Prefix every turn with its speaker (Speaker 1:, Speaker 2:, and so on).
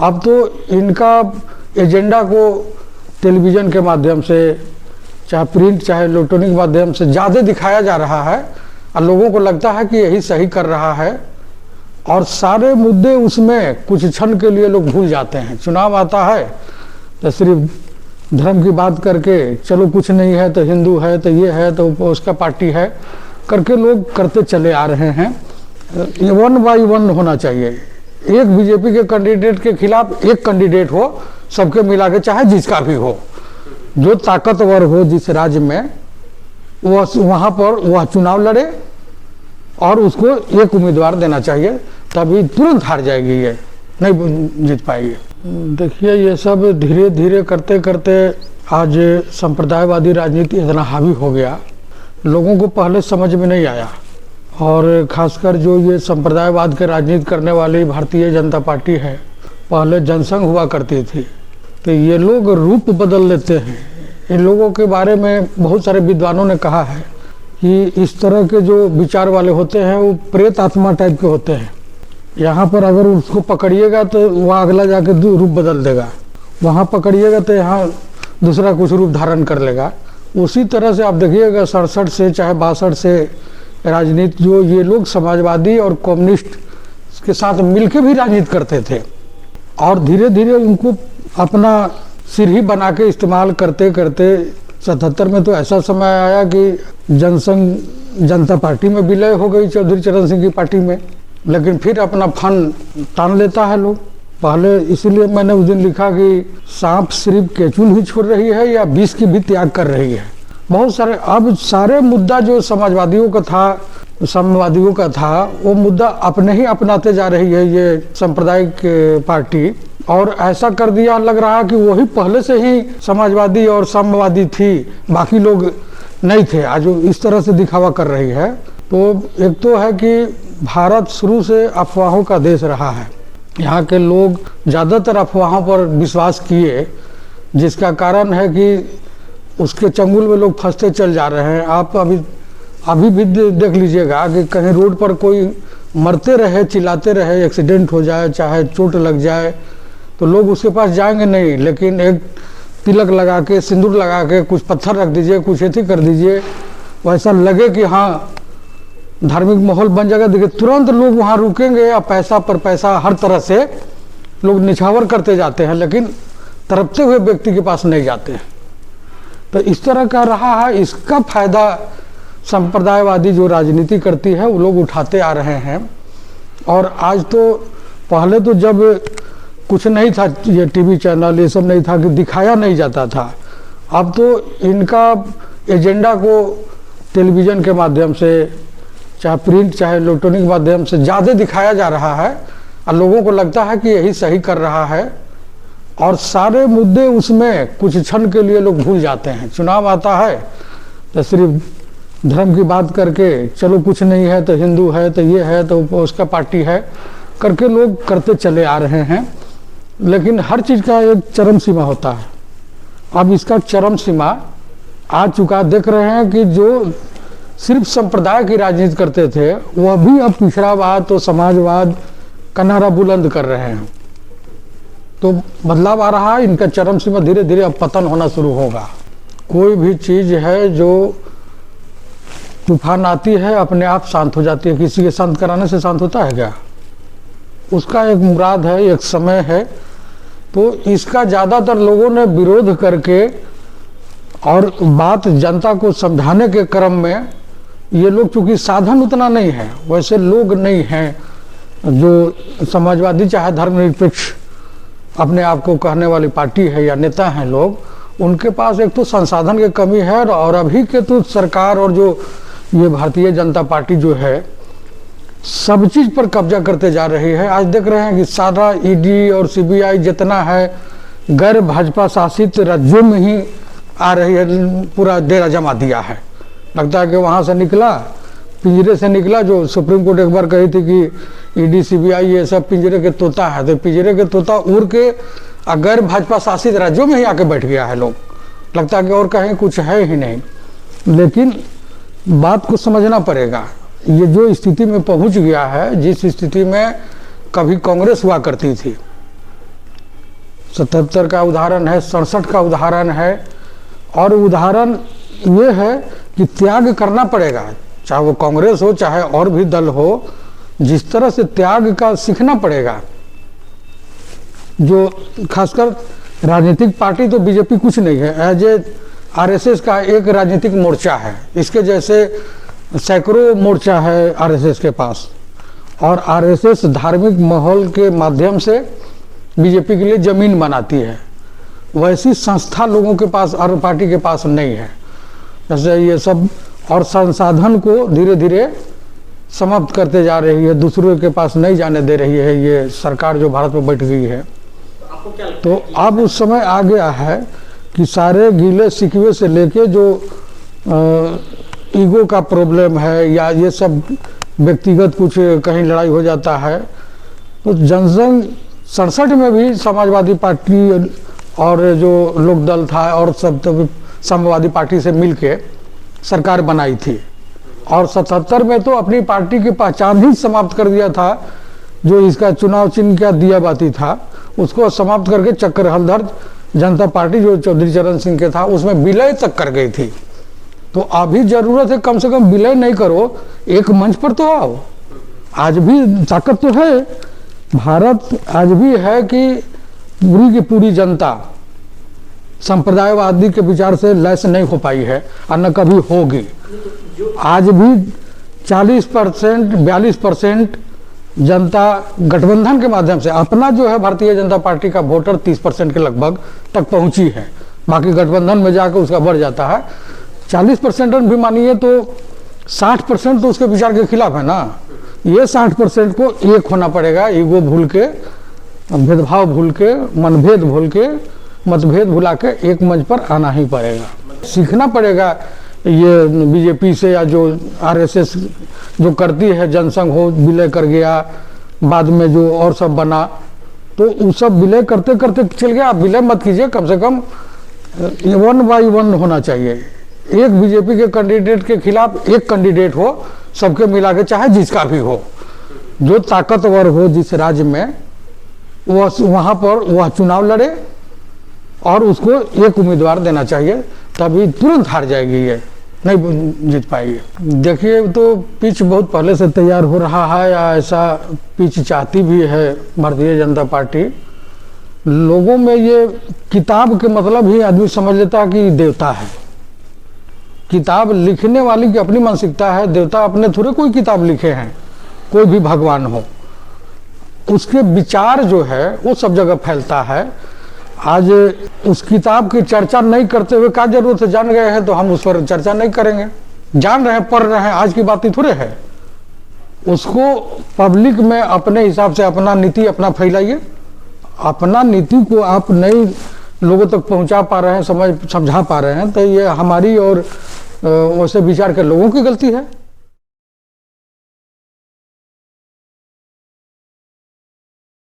Speaker 1: अब तो इनका एजेंडा को टेलीविज़न के माध्यम से, चाहे प्रिंट चाहे इलेक्ट्रॉनिक माध्यम से ज़्यादा दिखाया जा रहा है और लोगों को लगता है कि यही सही कर रहा है। और सारे मुद्दे उसमें कुछ क्षण के लिए लोग भूल जाते हैं। चुनाव आता है तो सिर्फ धर्म की बात करके, चलो कुछ नहीं है तो हिंदू है तो ये है तो उसका पार्टी है करके लोग करते चले आ रहे हैं। ये 1 बाई 1 होना चाहिए। एक बीजेपी के कैंडिडेट के खिलाफ एक कैंडिडेट हो, सबके मिला के, चाहे जिसका भी हो, जो ताकतवर हो जिस राज्य में, वहाँ पर वह चुनाव लड़े और उसको एक उम्मीदवार देना चाहिए, तभी तुरंत हार जाएगी, ये नहीं जीत पाएगी। देखिए, ये सब धीरे धीरे करते करते आज संप्रदायवादी राजनीति इतना हावी हो गया, लोगों को पहले समझ में नहीं आया। और खासकर जो ये संप्रदायवाद के राजनीति करने वाली भारतीय जनता पार्टी है, पहले जनसंघ हुआ करती थी, तो ये लोग रूप बदल लेते हैं। इन लोगों के बारे में बहुत सारे विद्वानों ने कहा है कि इस तरह के जो विचार वाले होते हैं वो प्रेत आत्मा टाइप के होते हैं। यहाँ पर अगर उसको पकड़िएगा तो वहाँ अगला जाके रूप बदल देगा, वहाँ पकड़िएगा तो यहाँ दूसरा कुछ रूप धारण कर लेगा। उसी तरह से आप देखिएगा 67 से चाहे 62 से राजनीति, जो ये लोग समाजवादी और कम्युनिस्ट के साथ मिलके भी राजनीति करते थे और धीरे धीरे उनको अपना सिर ही बना के इस्तेमाल करते करते 77 में तो ऐसा समय आया कि जनसंघ जनता पार्टी में विलय हो गई, चौधरी चरण सिंह की पार्टी में। लेकिन फिर अपना फन तान लेता है लोग। पहले इसीलिए मैंने उस दिन लिखा कि सांप सिर्फ केचुल ही छोड़ रही है या विष की भी त्याग कर रही है। बहुत सारे अब सारे मुद्दा जो समाजवादियों का था, साम्यवादियों का था, वो मुद्दा अपने ही अपनाते जा रही है ये सांप्रदायिक पार्टी। और ऐसा कर दिया लग रहा कि वही पहले से ही समाजवादी और साम्यवादी थी, बाकी लोग नहीं थे। आज इस तरह से दिखावा कर रही है। तो एक तो है कि भारत शुरू से अफवाहों का देश रहा है। यहाँ के लोग ज़्यादातर अफवाहों पर विश्वास किए, जिसका कारण है कि उसके चंगुल में लोग फंसते चल जा रहे हैं। आप अभी भी देख लीजिएगा कि कहीं रोड पर कोई मरते रहे, चिल्लाते रहे, एक्सीडेंट हो जाए, चाहे चोट लग जाए, तो लोग उसके पास जाएंगे नहीं। लेकिन एक तिलक लगा के, सिंदूर लगा के, कुछ पत्थर रख दीजिए, कुछ ऐसी कर दीजिए, वैसा लगे कि हाँ धार्मिक माहौल बन जाएगा, देखिए तुरंत लोग वहाँ रुकेंगे। या पैसा पर पैसा हर तरह से लोग निछावर करते जाते हैं, लेकिन तड़पते हुए व्यक्ति के पास नहीं जाते हैं। तो इस तरह का रहा है। इसका फायदा संप्रदायवादी जो राजनीति करती है वो लोग उठाते आ रहे हैं। और आज तो, पहले तो जब कुछ नहीं था, ये टीवी चैनल ये सब नहीं था कि दिखाया नहीं जाता था, अब तो इनका एजेंडा को टेलीविज़न के माध्यम से, चाहे प्रिंट चाहे इलेक्ट्रॉनिक माध्यम से ज़्यादा दिखाया जा रहा है और लोगों को लगता है कि यही सही कर रहा है। और सारे मुद्दे उसमें कुछ क्षण के लिए लोग भूल जाते हैं। चुनाव आता है तो सिर्फ धर्म की बात करके, चलो कुछ नहीं है तो हिंदू है तो ये है तो उसका पार्टी है करके लोग करते चले आ रहे हैं। लेकिन हर चीज़ का एक चरम सीमा होता है। अब इसका चरम सीमा आ चुका। देख रहे हैं कि जो सिर्फ संप्रदाय की राजनीति करते थे, वह भी अब पिछड़ावाद तो समाजवाद का नारा बुलंद कर रहे हैं। तो बदलाव आ रहा है। इनका चरम सीमा धीरे धीरे अब पतन होना शुरू होगा। कोई भी चीज़ है जो तूफान आती है अपने आप शांत हो जाती है। किसी के शांत कराने से शांत होता है क्या? उसका एक मुराद है, एक समय है। तो इसका ज़्यादातर लोगों ने विरोध करके और बात जनता को समझाने के क्रम में, ये लोग चूँकि साधन उतना नहीं है, वैसे लोग नहीं हैं जो समाजवादी चाहे धर्मनिरपेक्ष अपने आप को कहने वाली पार्टी है या नेता हैं लोग, उनके पास एक तो संसाधन की कमी है। और अभी के तो सरकार और जो ये भारतीय जनता पार्टी जो है, सब चीज़ पर कब्जा करते जा रही है। आज देख रहे हैं कि सारा ईडी और सीबीआई जितना है गैर भाजपा शासित राज्यों में ही आ रही है, पूरा डेरा जमा दिया है। लगता है कि वहाँ से निकला, पिंजरे से निकला। जो सुप्रीम कोर्ट एक बार कही थी कि ईडी सीबीआई ये सब पिंजरे के तोता है, तो पिंजरे के तोता उड़ के अगर भाजपा शासित राज्यों में ही आके बैठ गया है लोग। लगता है कि और कहीं कुछ है ही नहीं। लेकिन बात को समझना पड़ेगा। ये जो स्थिति में पहुंच गया है, जिस स्थिति में कभी कांग्रेस हुआ करती थी, 77 का उदाहरण है, 67 का उदाहरण है। और उदाहरण ये है कि त्याग करना पड़ेगा, चाहे वो कांग्रेस हो चाहे और भी दल हो, जिस तरह से त्याग का सीखना पड़ेगा। जो खासकर राजनीतिक पार्टी तो बीजेपी कुछ नहीं है, एज ए आरएसएस का एक राजनीतिक मोर्चा है, इसके जैसे सैकड़ों मोर्चा है आरएसएस के पास। और आरएसएस धार्मिक माहौल के माध्यम से बीजेपी के लिए जमीन बनाती है, वैसी संस्था लोगों के पास और पार्टी के पास नहीं है। जैसे ये सब और संसाधन को धीरे धीरे समाप्त करते जा रही है, दूसरों के पास नहीं जाने दे रही है ये सरकार जो भारत में बैठ गई है। तो अब उस समय आ गया है कि सारे गीले शिकवे से लेके जो ईगो का प्रॉब्लम है या ये सब व्यक्तिगत कुछ कहीं लड़ाई हो जाता है, तो जनसंघ 67 में भी समाजवादी पार्टी और जो लोकदल था और सब तो समाजवादी पार्टी से मिलके सरकार बनाई थी। और 77 में तो अपनी पार्टी की पहचान ही समाप्त कर दिया था, जो इसका चुनाव चिन्ह का दिया बाती था उसको समाप्त करके चक्कर हलधर जनता पार्टी जो चौधरी चरण सिंह के था उसमें विलय तक कर गई थी। तो अभी जरूरत है कम से कम विलय नहीं करो, एक मंच पर तो आओ। आज भी ताकत तो है, भारत आज भी है कि पूरी की पूरी जनता संप्रदायवादी के विचार से लैस नहीं हो पाई है और न कभी होगी। आज भी 40% 42% जनता गठबंधन के माध्यम से अपना जो है भारतीय जनता पार्टी का वोटर 30% के लगभग तक पहुंची है, बाकी गठबंधन में जाकर उसका बढ़ जाता है। 40% भी मानिए तो 60% तो उसके विचार के खिलाफ है ना। ये 60% को एक होना पड़ेगा, ईगो भूल के, भेदभाव भूल के, मनभेद भूल के, मतभेद भुला के एक मंच पर आना ही पड़ेगा। सीखना पड़ेगा ये बीजेपी से, या जो आरएसएस जो करती है, जनसंघ हो विलय कर गया, बाद में जो और सब बना, तो वो सब विलय करते करते चल गया। आप विलय मत कीजिए, कम से कम 1 by 1 होना चाहिए। एक बीजेपी के कैंडिडेट के खिलाफ एक कैंडिडेट हो, सबके मिला के, चाहे जिसका भी हो, जो ताकतवर हो जिस राज्य में, वहाँ पर वह चुनाव लड़े और उसको एक उम्मीदवार देना चाहिए, तभी तुरंत हार जाएगी, ये नहीं जीत पाएगी। देखिए तो पिच बहुत पहले से तैयार हो रहा है, या ऐसा पिच चाहती भी है भारतीय जनता पार्टी। लोगों में ये किताब के मतलब ही आदमी समझ लेता है कि देवता है। किताब लिखने वाली की अपनी मानसिकता है, देवता अपने थोड़े कोई किताब लिखे हैं, कोई भी भगवान हो, उसके विचार जो है वो सब जगह फैलता है। आज उस किताब की चर्चा नहीं करते हुए क्या जरूरत है, जान गए हैं तो हम उस पर चर्चा नहीं करेंगे। जान रहे हैं, पढ़ रहे हैं, आज की बात ही थोड़े है। उसको पब्लिक में अपने हिसाब से अपना नीति अपना फैलाइए। अपना नीति को आप नई लोगों तक पहुंचा पा रहे हैं, समझा पा रहे हैं, तो ये हमारी और वैसे विचार के लोगों की गलती है।